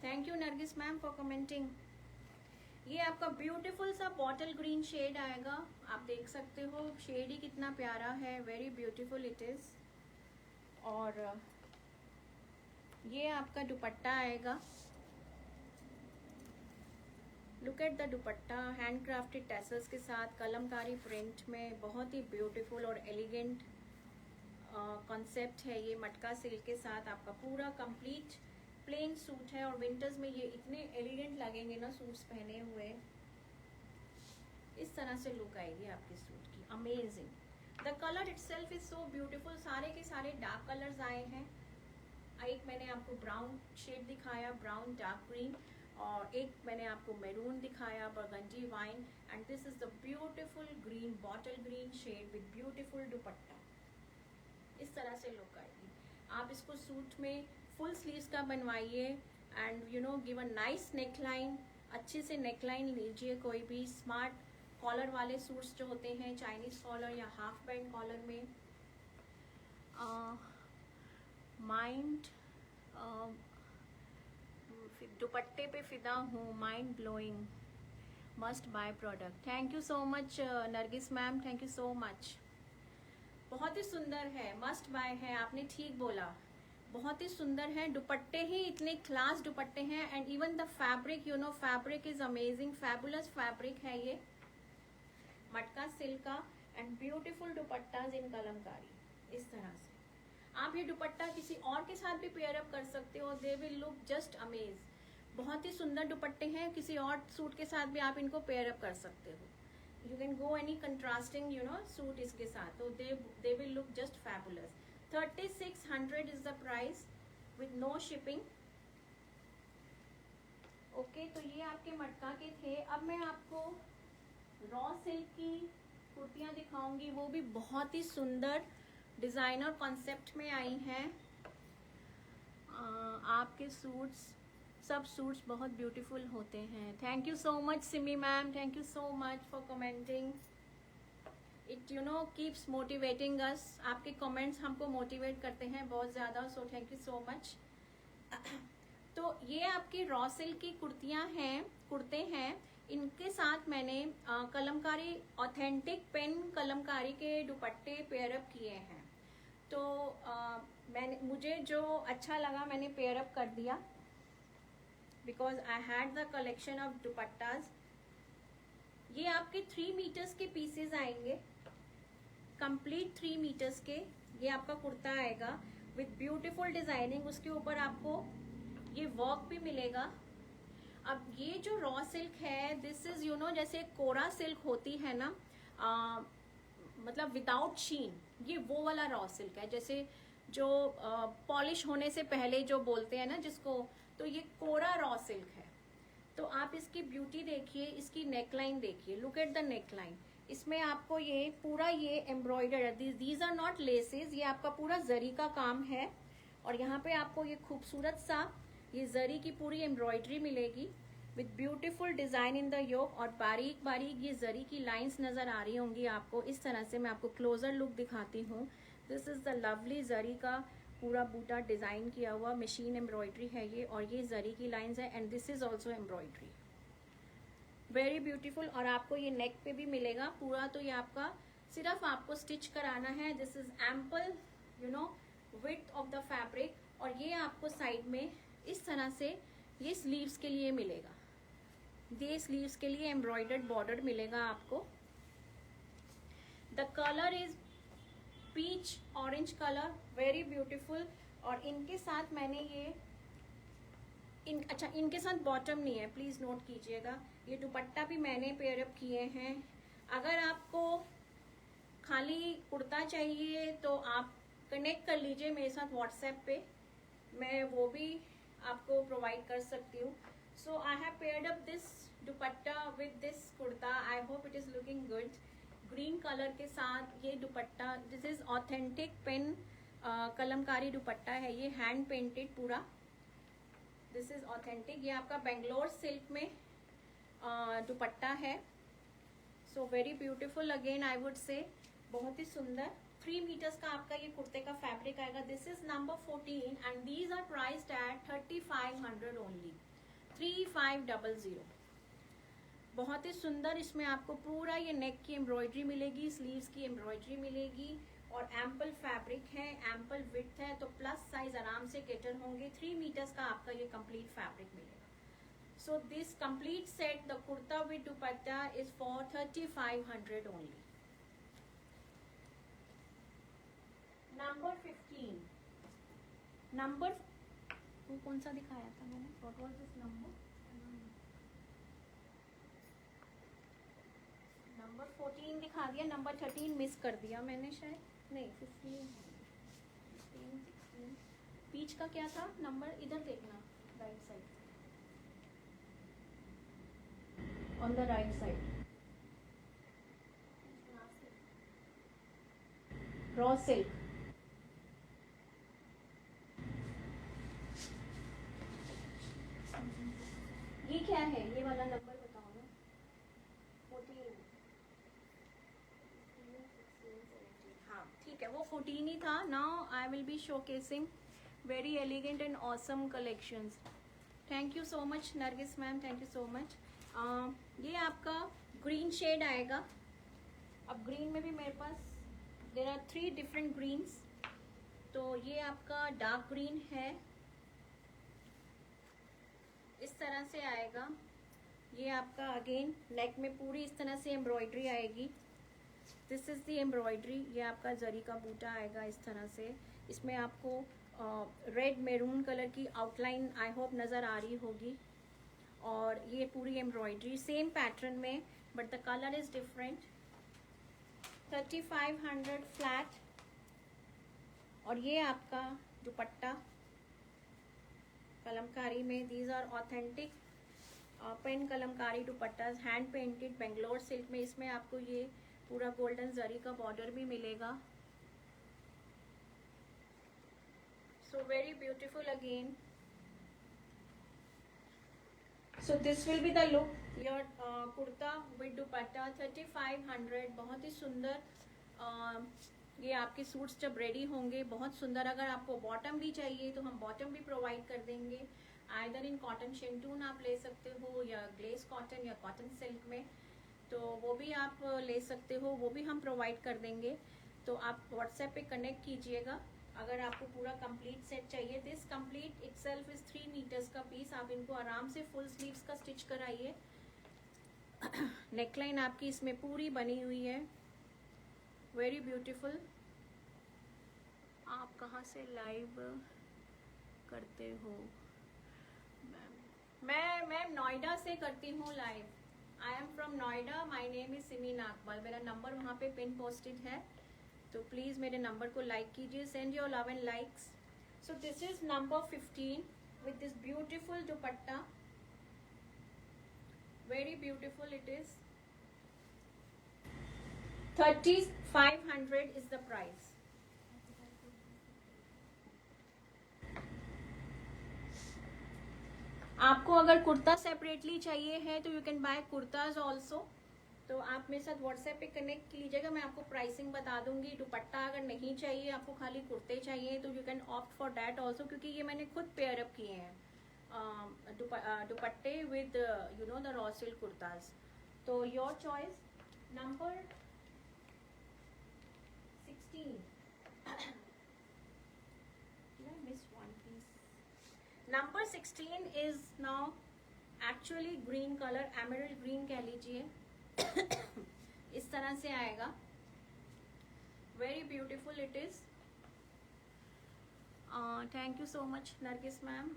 thank you Nargis ma'am for commenting. ये आपका ब्यूटीफुल सा बॉटल ग्रीन शेड आएगा, आप देख सकते हो शेड ही कितना प्यारा है, वेरी ब्यूटीफुल इट इज। और ये आपका दुपट्टा आएगा, look at the dupatta, hand crafted tassels के साथ कलमकारी प्रिंट में, बहुत ही ब्यूटीफुल और एलिगेंट कॉन्सेप्ट है ये। मटका सिल्क के साथ आपका पूरा कंप्लीट प्लेन सूट है, और विंटर्स में ये इतने एलिगेंट लगेंगे ना सूट्स पहने हुए। इस तरह से लुक आएगी आपके सूट की, amazing. The colour itself is so beautiful, सारे के सारे डार्क कलर्स आए हैं। एक मैंने आपको ब्राउन शेड दिखाया, ब्राउन डार्क ग्रीन, और एक मैंने आपको मैरून दिखाया, burgundy wine, and this is the beautiful green bottle green shade with beautiful dupatta. इस तरह से लुक आएगी। आप इसको सूट में फुल स्लीव्स का बनवाइए, and you know give a nice neckline, अच्छे से नेकलाइन लीजिए। कोई भी स्मार्ट कॉलर वाले सूट्स जो होते हैं, चाइनीज कॉलर या हाफ बैंड कॉलर में, माइंड दुपट्टे पे फिदा हूँ, mind blowing, must by product. Thank you so much Nargis ma'am, thank you so much. बहुत ही सुंदर है, मस्ट बाय है, आपने ठीक बोला, बहुत ही सुंदर है। दुपट्टे ही इतने क्लास दुपट्टे हैं, and even the fabric, you know fabric is amazing, fabulous fabric है ये मटका सिल्क का, एंड ब्यूटीफुल दुपट्टाज इन कलमकारी। इस तरह से आप ये दुपट्टा किसी और के साथ भी पेयर अप कर सकते हो, दे विल लुक जस्ट अमेज। बहुत ही सुंदर दुपट्टे हैं, किसी और सूट के साथ भी आप इनको पेयर अप कर सकते हो। You can go any contrasting you know suit इसके साथ, तो दे will look just fabulous. 3600 is the price with no shipping। Okay, तो ये आपके मटका के थे। अब मैं आपको रॉ सिल्क की कुर्तियाँ दिखाऊंगी, वो भी बहुत ही सुंदर डिजाइनर कॉन्सेप्ट में आई हैं। आपके सूट्स, सब सूट्स बहुत ब्यूटीफुल होते हैं। Thank you so much Simi ma'am, thank you so much for commenting. It you know keeps motivating अस। आपके कमेंट्स हमको मोटिवेट करते हैं बहुत ज़्यादा, सो थैंक यू सो मच। तो ये आपकी रॉ सिल्क की कुर्तियाँ हैं, कुर्ते हैं। इनके साथ मैंने कलमकारी, ऑथेंटिक पेन कलमकारी के दुपट्टे पेयर अप किए हैं। तो मुझे जो अच्छा लगा मैंने पेयर अप कर दिया, because I had the collection of dupattas. ये आपके 3 मीटर्स के पीसेज आएंगे, कंप्लीट 3 मीटर्स के। ये आपका कुर्ता आएगा विथ ब्यूटीफुल डिजाइनिंग, उसके ऊपर आपको ये वर्क भी मिलेगा। अब ये जो रॉ सिल्क है, दिस इज यू नो जैसे कोरा सिल्क होती है ना, मतलब विदाउट शीन, ये वो वाला रॉ सिल्क है, जैसे जो पॉलिश होने से पहले जो बोलते हैं ना जिसको, तो ये कोरा रॉ सिल्क है। तो आप इसकी ब्यूटी देखिए, इसकी नेकलाइन देखिए, लुक एट द नेकलाइन। इसमें आपको ये पूरा ये एम्ब्रॉयडर है, दीज आर नॉट लेसेस, ये आपका पूरा जरी का काम है। और यहाँ पे आपको ये खूबसूरत सा ये जरी की पूरी एम्ब्रॉयडरी मिलेगी with beautiful design in the yoke, और बारीक बारीक ये जरी की लाइंस नजर आ रही होंगी आपको। इस तरह से मैं आपको क्लोजर लुक दिखाती हूँ। दिस इज द लवली जरी का पूरा बूटा डिजाइन किया हुआ मशीन एम्ब्रॉयडरी है ये, और ये जरी की लाइंस है, and this is also embroidery, very beautiful. और आपको ये नेक पे भी मिलेगा पूरा, तो ये आपका सिर्फ आपको स्टिच कराना है। This is ample you know width of the fabric, और ये आपको साइड में इस तरह से ये स्लीव्स के लिए मिलेगा, ये स्लीव्स के लिए एम्ब्रॉयडर्ड बॉर्डर मिलेगा आपको। The colour is peach orange colour, very beautiful. और इनके साथ मैंने ये अच्छा इनके साथ बॉटम नहीं है, प्लीज नोट कीजिएगा। ये दुपट्टा भी मैंने पेयरअप किए हैं। अगर आपको खाली कुर्ता चाहिए तो आप कनेक्ट कर लीजिए मेरे साथ व्हाट्सएप पे, मैं वो भी आपको प्रोवाइड कर सकती हूँ। So I have paired up this dupatta with this kurta, I hope it is looking good. Green colour के साथ ये dupatta, this is authentic pen Kalamkari dupatta है, ये हैंड पेंटेड पूरा, दिस इज ऑथेंटिक। ये आपका बेंगलोर सिल्क में दुपट्टा है। So very beautiful again I would say, बहुत ही सुंदर। 3 मीटर्स का आपका ये कुर्ते का फैब्रिक आएगा। This is number 14 and these are priced at 3500 only, 3500। बहुत ही सुंदर। इसमें आपको पूरा ये नेक की एम्ब्रॉयडरी मिलेगी, स्लीव्स की एम्ब्रॉयडरी मिलेगी, और एम्पल फैब्रिक है, एम्पल विड्थ है, तो प्लस साइज आराम से कैटर होंगे। 3 मीटर्स का आपका ये कंप्लीट फैब्रिक मिलेगा। So this complete set the kurta with dupatta is for 3500 only. Number 15, number वो कौन सा दिखाया था मैंने, what was this number? Number 14 दिखा दिया, नंबर 13 मिस कर दिया मैंने शायद, नहीं 15, 16। पीच का क्या था नंबर, इधर देखना, right side, on the right side, raw silk. ये क्या है, ये वाला नंबर बताओ ना, 14, हाँ ठीक है, वो 14 ही था। Now I will be showcasing very elegant and awesome collections. Thank you so much Nargis ma'am, thank you so much. ये आपका ग्रीन शेड आएगा। अब ग्रीन में भी मेरे पास देर आर 3 डिफरेंट ग्रीन्स। तो ये आपका डार्क ग्रीन है, इस तरह से आएगा। ये आपका अगेन नेक में पूरी इस तरह से एम्ब्रॉयडरी आएगी, दिस इज द एम्ब्रॉयडरी। ये आपका जरी का बूटा आएगा इस तरह से। इसमें आपको रेड मैरून कलर की आउटलाइन आई होप नज़र आ रही होगी, और ये पूरी एम्ब्रॉयडरी सेम पैटर्न में, but the colour is different. 3500 फ्लैट। और ये आपका दुपट्टा कलमकारी में, these are authentic pen Kalamkari dupatta, hand painted Bangalore silk में। इसमें आपको ये पूरा गोल्डन जरी का बॉर्डर भी मिलेगा। सो very beautiful again. So this will be the look, your kurta with दुपट्टा 3500, बहुत ही सुंदर। ये आपके सूट्स जब रेडी होंगे बहुत सुंदर। अगर आपको बॉटम भी चाहिए तो हम बॉटम भी प्रोवाइड कर देंगे, आइदर इन कॉटन शेंटून आप ले सकते हो, या ग्लेस कॉटन या कॉटन सिल्क में, तो वो भी आप ले सकते हो, वो भी हम प्रोवाइड कर देंगे। तो आप व्हाट्सएप पे कनेक्ट कीजिएगा अगर आपको पूरा कंप्लीट सेट चाहिए। This complete itself is 3 metres का पीस। आप इनको आराम से फुल स्लीव्स का स्टिच कराइए। नेकलाइन आपकी इसमें पूरी बनी हुई है, वेरी ब्यूटीफुल। आप कहाँ से लाइव करते हो मैम? मैं नोएडा से करती हूँ live. I am from Noida, my name is Simi Nagpal. मेरा नंबर वहाँ पे पिन पोस्टेड है, तो प्लीज़ मेरे नंबर को लाइक कीजिए, send your love and likes. So this is number 15 with this beautiful dupatta, very beautiful it is. 3500 is the price. आपको अगर कुर्ता सेपरेटली चाहिए है तो you can buy kurtas also. तो आप मेरे साथ व्हाट्सएप पे कनेक्ट कीजिएगा, मैं आपको प्राइसिंग बता दूंगी। दुपट्टा अगर नहीं चाहिए, आपको खाली कुर्ते चाहिए, तो you can opt for that also, क्योंकि ये मैंने खुद पेयर अप किए हैं दुपट्टे with you know the raw silk kurtas. तो your choice. Number 16 miss one please. Number 16 is now actually green colour, emerald green कह लीजिए। इस तरह से आएगा, very beautiful it is. Thank you so much Nargis ma'am.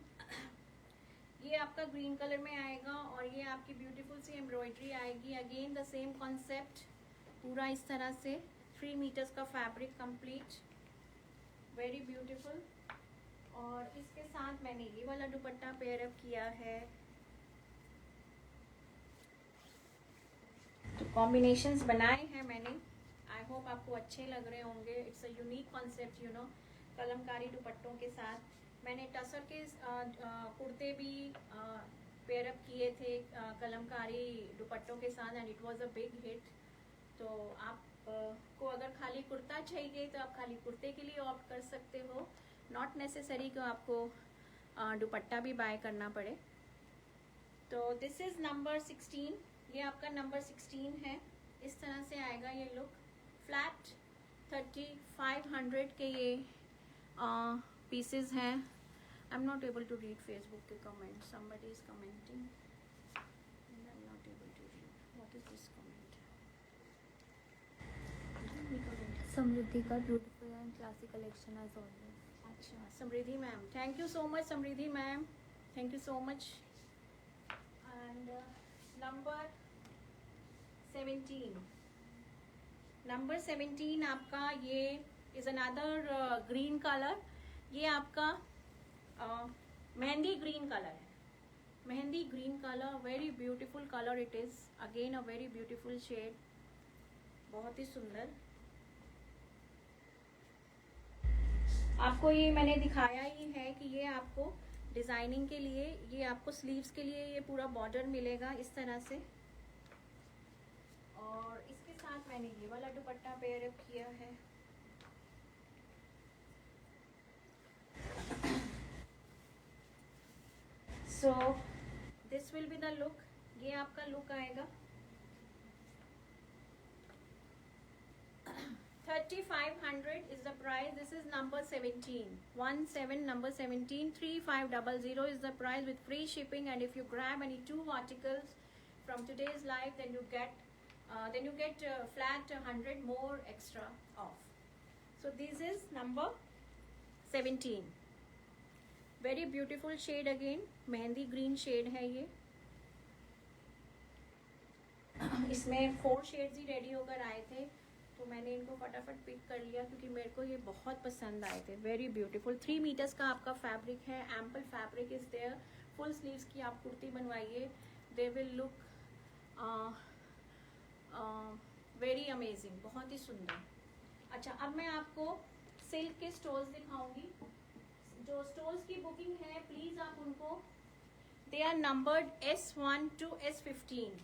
ये आपका ग्रीन कलर में आएगा और ये आपकी ब्यूटीफुल सी एम्ब्रॉयडरी आएगी। अगेन द सेम कॉन्सेप्ट, पूरा इस तरह से 3 मीटर्स का फैब्रिक कंप्लीट, वेरी ब्यूटीफुल। और इसके साथ मैंने ये वाला दुपट्टा पेयर अप किया है। तो कॉम्बिनेशंस बनाए हैं मैंने, आई होप आपको अच्छे लग रहे होंगे। It's a unique concept you know, Kalamkari दुपट्टों के साथ। मैंने टसर के कुर्ते भी पेयर अप किए थे कलमकारी दुपट्टों के साथ, and it was a big hit. तो आप को अगर खाली कुर्ता चाहिए तो आप खाली कुर्ते के लिए ऑप्ट कर सकते हो, नॉट नेसेसरी कि आपको दुपट्टा भी बाय करना पड़े। तो दिस इज नंबर 16, ये आपका नंबर 16 है। इस तरह से आएगा ये लुक, फ्लैट 3500 के ये पीसेस हैं। I am not able to read Facebook के comment, somebody is commenting, I am not able to read, what is this comment? Samriddhi का beautiful and classic collection as always. अच्छा Samriddhi ma'am, thank you so much Samriddhi ma'am, thank you so much. And number 17, number 17 आपका ये is another green colour. ये आपका mehndi green colour है, mehndi green colour, very beautiful colour it is. Again a very beautiful shade, बहुत ही सुंदर। आपको ये मैंने दिखाया ही है कि ये आपको डिजाइनिंग के लिए, ये आपको स्लीव्स के लिए ये पूरा बॉर्डर मिलेगा इस तरह से। और इसके साथ मैंने ये वाला दुपट्टा पेयर अप किया है। So this will be the look, ये आपका लुक आएगा। 3500 is the price. This is number 17, 17 number 17, 3500 is the price with free shipping. And if you grab any 2 articles from today's live, then you get flat 100 more extra off. So this is number 17, very beautiful shade, again mehndi green shade है ये। इसमें 4 shades ही ready होकर आए थे, तो मैंने इनको फटाफट पिक कर लिया क्योंकि मेरे को ये बहुत पसंद आए थे। वेरी ब्यूटीफुल, 3 मीटर्स का आपका फैब्रिक है, ample fabric is there. Full sleeves की आप कुर्ती बनवाइए, they will look very amazing, बहुत ही सुंदर। अच्छा, अब मैं आपको सिल्क के स्टोल्स दिखाऊंगी। जो स्टोल्स की बुकिंग है प्लीज आप उनको, they are numbered S1 to S15,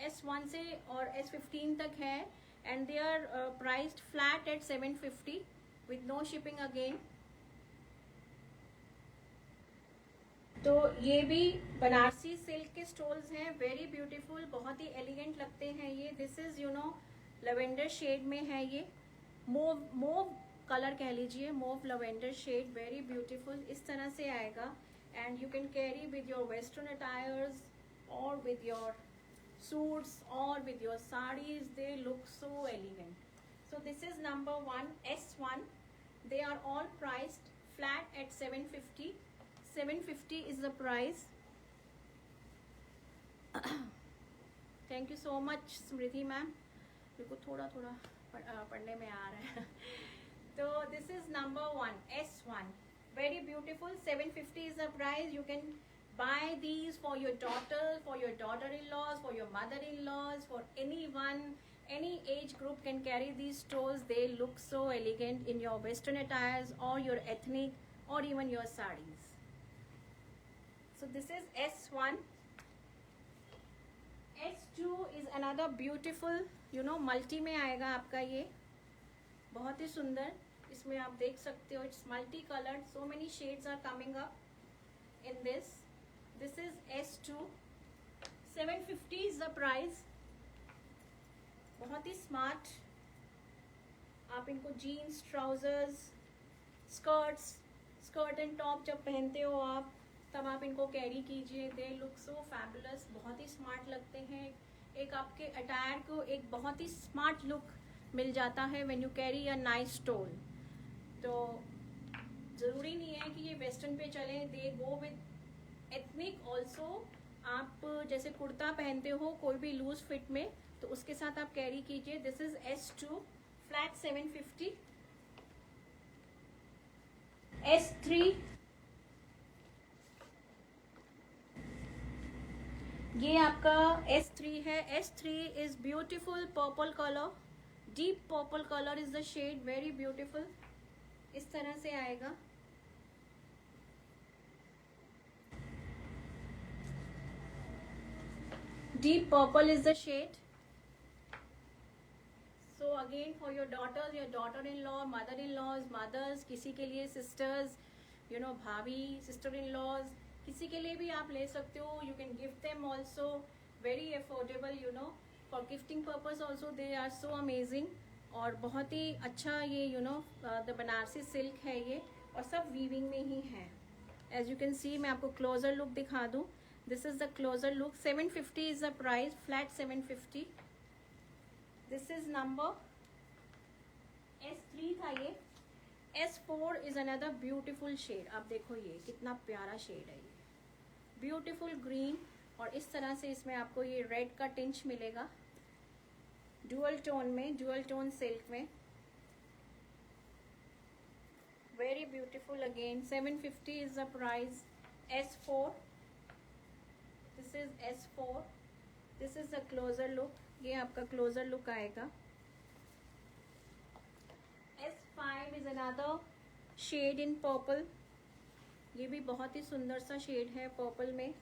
S1 से और S15 तक है, and they are priced flat at 750 with no shipping again. तो ये भी बनारसी सिल्क के स्टोल्स हैं, वेरी ब्यूटीफुल, बहुत ही एलिगेंट लगते हैं ये। This is you know lavender shade में है ये, मोव कलर कह लीजिए, mauve lavender shade, very beautiful. इस तरह से आएगा, and you can carry with your western attires और with your suits or with your sarees, they look so elegant. So this is number 1, S1. They are all priced flat at 750. 750 is the price. Thank you so much Smriti ma'am, मेरे को थोड़ा थोड़ा पढ़ने में आ रहा है। तो this is number 1 S1, very beautiful. 750 is the price. You can buy these for your daughter, for your daughter-in-laws, for your mother-in-laws, for anyone, any age group can carry these stores. They look so elegant in your western attires or your ethnic or even your sarees. So this is S1. S2 is another beautiful, you know, multi में आएगा आपका ये, बहुत ही सुंदर। इसमें आप देख सकते हो, it's multi colored, so many shades are coming up in this. This is S2, 750 is the price। बहुत ही स्मार्ट। आप इनको jeans, trousers, skirt and top जब पहनते हो आप, तब आप इनको कैरी कीजिए। दे लुक सो फैबुलस, बहुत ही स्मार्ट लगते हैं। एक आपके अटायर को एक बहुत ही स्मार्ट लुक मिल जाता है when you carry a nice stole. तो ज़रूरी नहीं है कि ये वेस्टर्न पे चले, they go with ethnic also. आप जैसे कुर्ता पहनते हो कोई भी लूज फिट में, तो उसके साथ आप कैरी कीजिए। This is S2, flat 750। S3, ये आपका S3 है। S3 is beautiful purple colour, deep purple colour is the shade, very beautiful. इस तरह से आएगा। Deep purple is the shade. So again for your daughters, your daughter-in-law, mother-in-laws, mothers, किसी के लिए sisters, you know, भाभी, sister-in-laws, किसी के लिए भी आप ले सकते हो। You can gift them also, very affordable, you know, for gifting purpose also they are so amazing। और बहुत ही अच्छा ये you know the Banarasi silk है ये, और सब वीविंग में ही है। As you can see, मैं आपको closer look दिखा दूँ। This is the closer look. 750 is the price, flat 750। This is number S3 था ये। S4 is another beautiful shade। आप देखो ये कितना प्यारा शेड है ये, ब्यूटीफुल ग्रीन, और इस तरह से इसमें आपको ये रेड का टिंच मिलेगा, डुअल टोन में, डुअल टोन सिल्क में, very beautiful. Again 750 is the price, S4। This is S4। This is the closer look, ये आपका क्लोजर लुक आएगा। S5 is another shade in purple, ये भी बहुत ही सुंदर सा शेड है पर्पल में।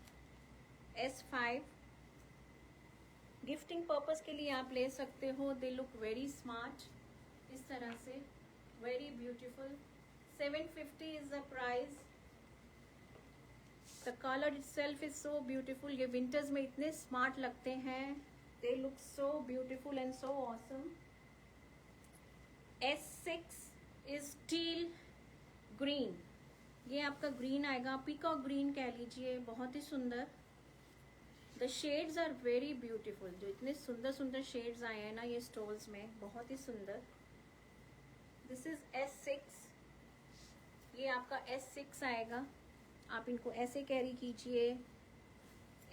S5 गिफ्टिंग पर्पस के लिए आप ले सकते हो। दे लुक वेरी स्मार्ट, इस तरह से, very beautiful. 750 is the price. The color itself is so beautiful। ये विंटर्स में इतने स्मार्ट लगते हैं। They look so beautiful and so awesome। S6 is teal green, ये आपका ग्रीन आएगा, पीकॉक ग्रीन कह लीजिए, बहुत ही सुंदर। The shades are very beautiful। जो इतने सुंदर सुंदर शेड्स आए हैं ना ये स्टोल्स में, बहुत ही सुंदर। This is S6, ये आपका S6 आएगा। आप इनको ऐसे कैरी कीजिए,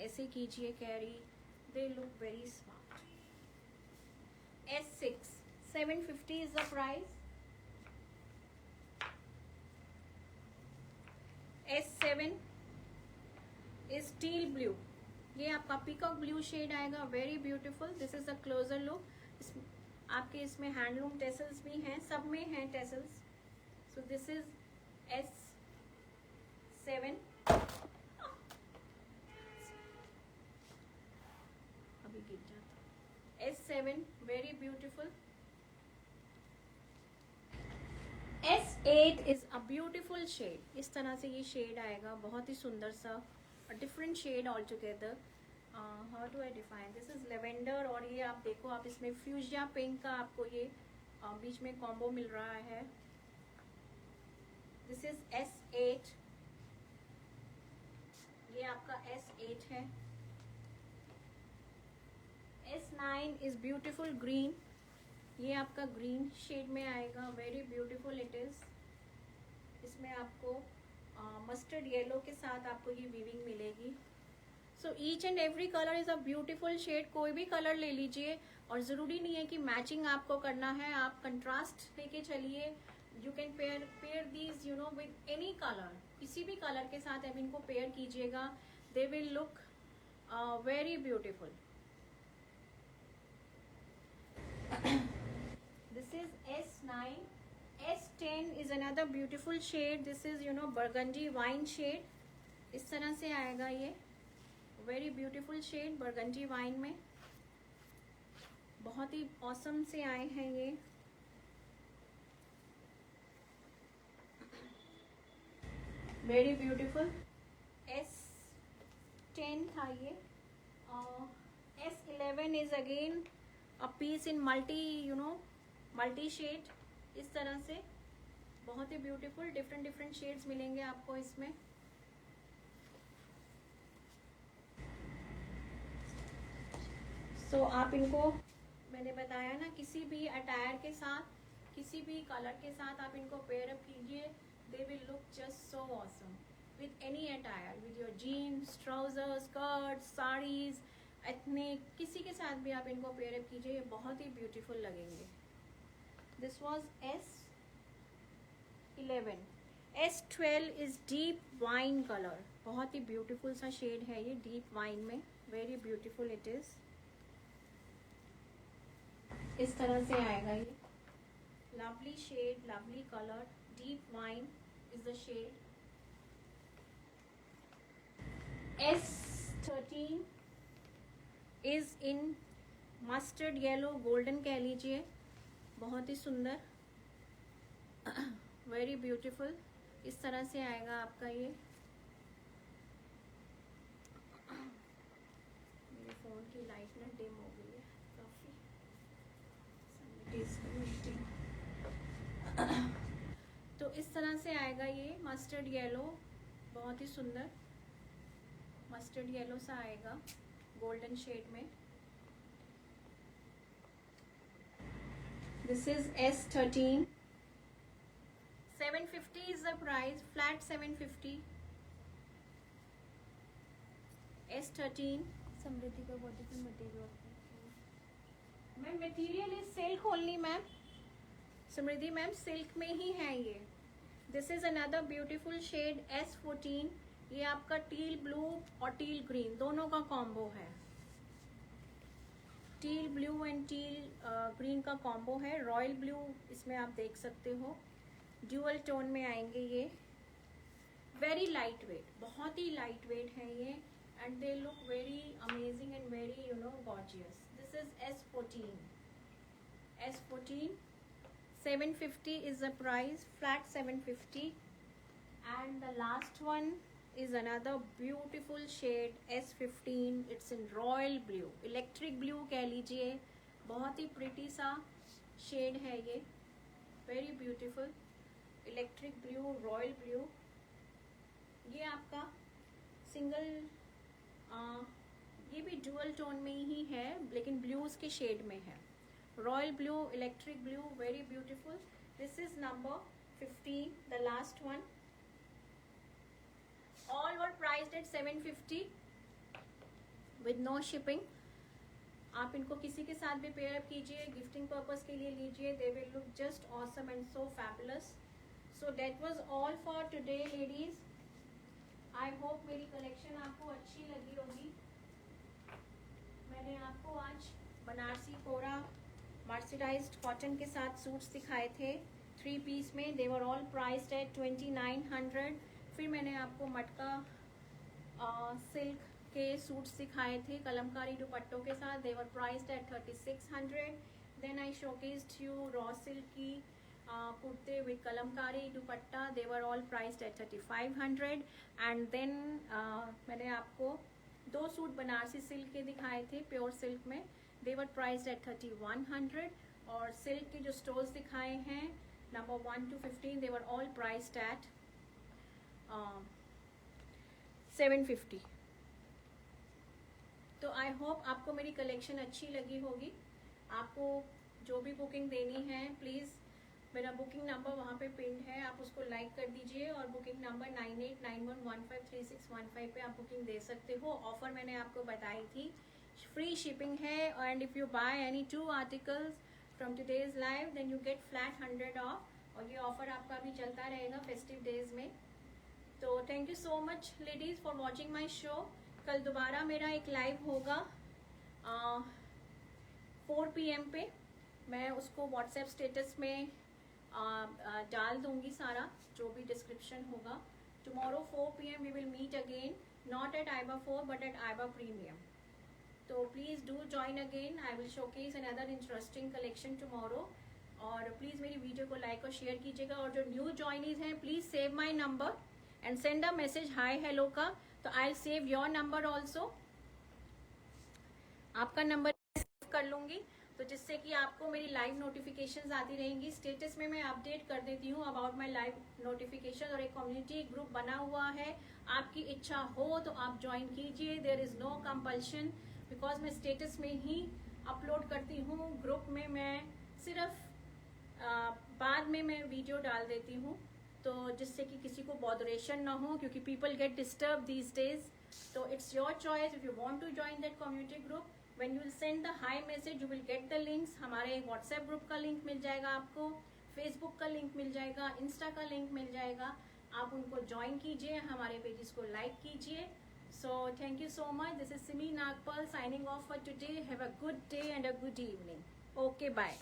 ऐसे कीजिए carry, they look very smart. S6, 750 is the price। S7 is teal blue, ये आपका पीकॉक ब्लू शेड आएगा, very beautiful. This is the closer look. आपके इसमें हैंडलूम टेसल्स भी हैं, सब में हैं tassels. So this is S7। अभी गिर जाता। S7 very beautiful. S8 is a beautiful shade, इस तरह से ये शेड आएगा, बहुत ही सुंदर सा, different shade all together. How do I define, this is lavender, और ये आप देखो, आप इसमें फ्यूजिया पिंक का आपको ये बीच में कॉम्बो मिल रहा है। दिस इज S8, ये आपका S8 है। S9 इज ब्यूटीफुल ग्रीन, ये आपका ग्रीन शेड में आएगा, वेरी ब्यूटीफुल इट इज। इसमें आपको मस्टर्ड येलो के साथ आपको ये वीविंग मिलेगी। So each and every colour is a beautiful shade. कोई भी कलर ले लीजिए और जरूरी नहीं है कि मैचिंग आपको करना है, आप कंट्रास्ट लेके चलिए. You can pair these you know with any colour. किसी भी कलर के साथ आप इनको पेयर कीजिएगा, दे will look very beautiful. This is S9. S10 is another beautiful shade. This is you know burgundy wine shade. इस तरह से आएगा ये. Very beautiful shade burgundy wine में. बहुत ही awesome से आए हैं ये. Very beautiful. S10 था ये. S11 is again a piece in multi shade. इस तरह से बहुत ही ब्यूटीफुल डिफरेंट शेड्स मिलेंगे आपको इसमें. सो आप इनको मैंने बताया ना, किसी भी अटायर के साथ, किसी भी कलर के साथ आप इनको पेयर अप कीजिए. They will look just so awesome with any attire, with your jeans, trousers, skirt, saris, ethnic, किसी के साथ भी आप इनको पेयर अप कीजिए, ये बहुत ही ब्यूटीफुल लगेंगे. This was S11. S12 is deep wine colour. बहुत ही ब्यूटीफुल सा शेड है ये डीप वाइन में. Very beautiful it is. इस तरह से आएगा ये. Lovely shade, lovely colour. Deep wine is the shade. S13 is in mustard yellow, golden कह लीजिए. बहुत ही सुंदर, वेरी ब्यूटीफुल. इस तरह से आएगा आपका ये. मेरे फोन की लाइट ना डिम हो गई है काफी. तो इस तरह से आएगा ये मस्टर्ड येलो. बहुत ही सुंदर मस्टर्ड येलो सा आएगा गोल्डन शेड में. This is S13. 750 is the price, flat 750. S13. Samriddhi का what is the material? Ma'am material is silk only ma'am. Samriddhi ma'am silk में ही है ये. This is another beautiful shade S14. ये आपका टील ब्लू और टील ग्रीन दोनों का कॉम्बो है. Teal blue and teal green का कॉम्बो है. रॉयल ब्लू इसमें आप देख सकते हो. ड्यूअल टोन में आएंगे ये. वेरी लाइट वेट, बहुत ही लाइट वेट है ये. And they look very amazing and very gorgeous. This is S14. S14 750 is the price, flat 750. And the last one is another beautiful shade S15. It's in royal blue, electric blue कह लीजिए. बहुत ही pretty सा shade है ये. Very beautiful electric blue, royal blue. ये आपका single ये भी डुअल टोन में ही है लेकिन ब्लूज के शेड में है. Royal blue, electric blue, very beautiful. This is number 15, the last one. All were priced at 750 with no shipping. आप इनको किसी के साथ भी पेयर अप कीजिए, गिफ्टिंग पर्पस के लिए लीजिए. दे will look just awesome and so fabulous. So that was all for today ladies. I hope मेरी कलेक्शन आपको अच्छी लगी होगी. मैंने आपको आज बनारसी कोरा मर्सराइज्ड कॉटन के साथ सूट्स दिखाए थे 3 पीस में. दे वर ऑल प्राइस्ड एट 2900. फिर मैंने आपको मटका सिल्क के सूट्स दिखाए थे कलमकारी दुपट्टों के साथ. They were priced at 3600. Then I showcased you raw silk की कुर्ते with Kalamkari dupatta. They were all priced at 3500. And then मैंने आपको 2 सूट बनारसी सिल्क के दिखाए थे प्योर सिल्क में. दे वर प्राइस्ड एट 3100. और सिल्क के जो स्टोर्स दिखाए हैं number 1 to 15, they were all priced eight 750. तो आई होप आपको मेरी कलेक्शन अच्छी लगी होगी. आपको जो भी बुकिंग देनी है प्लीज़ मेरा बुकिंग नंबर वहाँ पे पिन है, आप उसको लाइक कर दीजिए। और बुकिंग नंबर 9891153615 पे आप बुकिंग दे सकते हो। ऑफर मैंने आपको बताई थी, फ्री शिपिंग है। And if you buy any 2 articles from today's live then you get flat 100 off. और ये ऑफर आपका भी चलता रहेगा फेस्टिव डेज में। तो thank you so much ladies for watching my show. कल दोबारा मेरा एक लाइव होगा 4 PM पे। मैं उसको व्हाट्सएप स्टेटस में डाल दूंगी सारा जो भी डिस्क्रिप्शन होगा। Tomorrow 4 PM we will meet again, not at Aiba 4 but at Aiba premium. तो please do join again. I will showcase another interesting collection tomorrow. और प्लीज़ मेरी वीडियो को लाइक और शेयर कीजिएगा। और जो न्यू ज्वाइनीज हैं please save my number and send a message hi hello का, तो I save your number also. आपका नंबर सेव कर लूँगी, तो जिससे कि आपको मेरी लाइव नोटिफिकेशंस आती रहेंगी। स्टेटस में मैं अपडेट कर देती हूँ अबाउट माय लाइव नोटिफिकेशन। और एक कम्युनिटी ग्रुप बना हुआ है, आपकी इच्छा हो तो आप ज्वाइन कीजिए। There is no compulsion, because मैं स्टेटस में ही अपलोड करती हूँ। ग्रुप में मैं सिर्फ बाद में मैं वीडियो डाल देती हूँ, तो जिससे कि किसी को बॉदरेशन ना हो, क्योंकि people get disturb these days. तो it's your choice if you want to join that community group. When you will send the hi message you will get the links. हमारे व्हाट्सएप ग्रुप का link मिल जाएगा आपको, Facebook का link मिल जाएगा, Insta का लिंक मिल जाएगा। आप उनको ज्वाइन कीजिए, हमारे पेजेस को लाइक कीजिए। So thank you so much. This is Simi Nagpal signing off for today. Have a good day and a good evening. Okay bye.